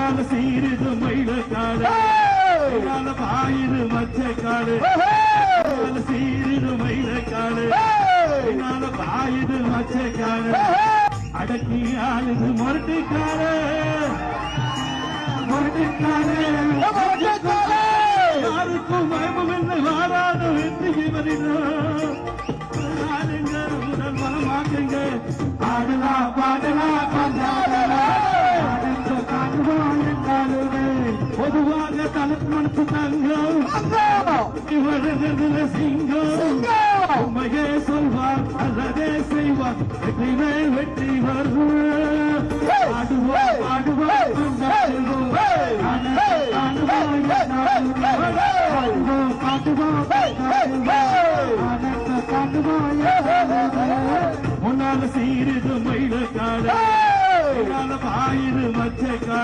முன்னால சீருது மயிலக்காடு முன்னால பாயுது மச்சக்காடு சீருது மயிலக்காடு முன்னால பாயுது மச்சக்காடு அடக்கி ஆளுது முரட்டுக்காடு முரட்டுக்காடு யாருக்கும் பயமும் என்று வாராது வெற்றி வருகிறோம் உடல் மனமாக்குங்க ஆடலாம் பாடலாம் பொதுவாக தனக்கு மனசு தங்கம் சிங்கம் உண்மையே சொல்வார் அல்லதே செய்வார் வெற்றிமே வெற்றி வரும் ஆடுவோம் ஆடுவோம் முன்னால சீருது மயிலக்காடு முன்னால பாயுது மச்சக்காடு